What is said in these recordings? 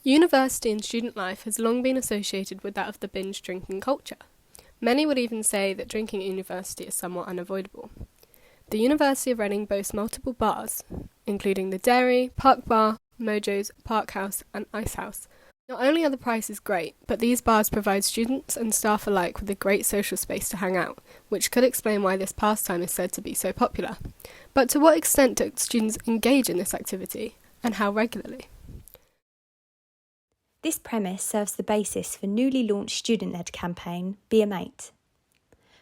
University and student life has long been associated with that of the binge drinking culture. Many would even say that drinking at university is somewhat unavoidable. The University of Reading boasts multiple bars, including the Dairy, Park Bar, Mojo's, Park House and Ice House. Not only are the prices great, but these bars provide students and staff alike with a great social space to hang out, which could explain why this pastime is said to be so popular. But to what extent do students engage in this activity, and how regularly? This premise serves the basis for newly launched student-led campaign, Be a Mate.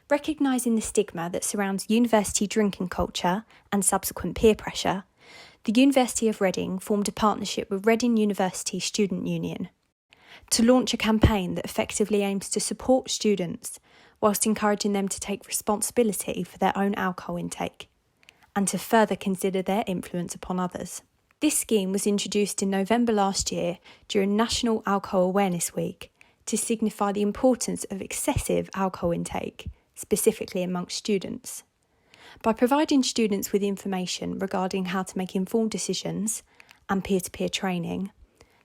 Recognising the stigma that surrounds university drinking culture and subsequent peer pressure, the University of Reading formed a partnership with Reading University Student Union to launch a campaign that effectively aims to support students whilst encouraging them to take responsibility for their own alcohol intake and to further consider their influence upon others. This scheme was introduced in November last year during National Alcohol Awareness Week to signify the importance of excessive alcohol intake, specifically amongst students. By providing students with information regarding how to make informed decisions and peer-to-peer training,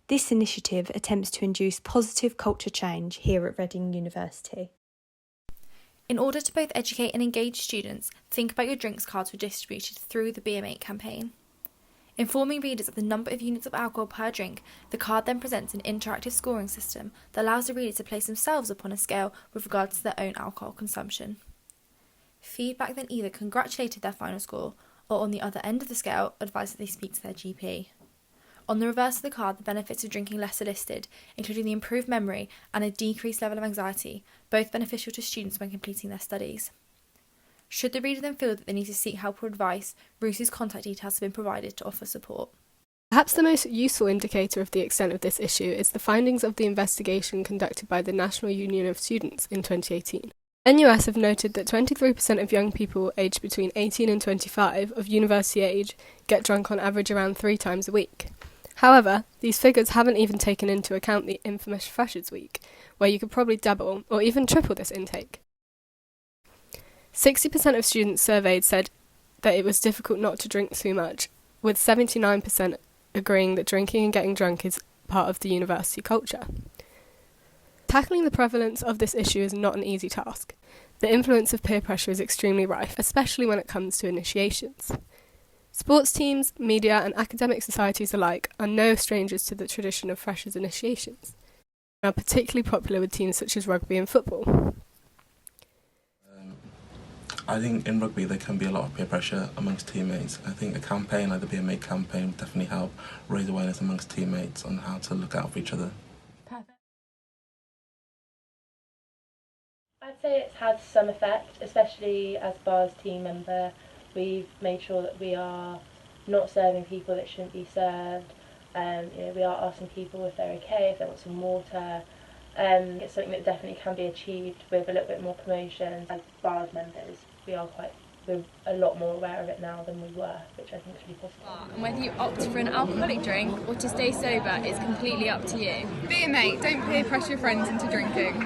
this initiative attempts to induce positive culture change here at Reading University. In order to both educate and engage students, Think About Your Drinks cards were distributed through the Be a Mate campaign. Informing readers of the number of units of alcohol per drink, the card then presents an interactive scoring system that allows the reader to place themselves upon a scale with regards to their own alcohol consumption. Feedback then either congratulated their final score or, on the other end of the scale, advised that they speak to their GP. On the reverse of the card, the benefits of drinking less are listed, including the improved memory and a decreased level of anxiety, both beneficial to students when completing their studies. Should the reader then feel that they need to seek help or advice, RUSU's contact details have been provided to offer support. Perhaps the most useful indicator of the extent of this issue is the findings of the investigation conducted by the National Union of Students in 2018. NUS have noted that 23% of young people aged between 18 and 25 of university age get drunk on average around 3 times a week. However, these figures haven't even taken into account the infamous Freshers' Week, where you could probably double or even triple this intake. 60% of students surveyed said that it was difficult not to drink too much, with 79% agreeing that drinking and getting drunk is part of the university culture. Tackling the prevalence of this issue is not an easy task. The influence of peer pressure is extremely rife, especially when it comes to initiations. Sports teams, media and academic societies alike are no strangers to the tradition of freshers' initiations, and are particularly popular with teams such as rugby and football. I think in rugby there can be a lot of peer pressure amongst teammates. I think a campaign like the Be a Mate campaign would definitely help raise awareness amongst teammates on how to look out for each other. Perfect. I'd say it's had some effect, especially as BAR's team member. We've made sure that we are not serving people that shouldn't be served. We are asking people if they're okay, if they want some water. It's something that definitely can be achieved with a little bit more promotion. As BAR's members, we're a lot more aware of it now than we were, which I think is really positive. And whether you opt for an alcoholic drink or to stay sober is completely up to you. Be a mate, don't peer pressure friends into drinking.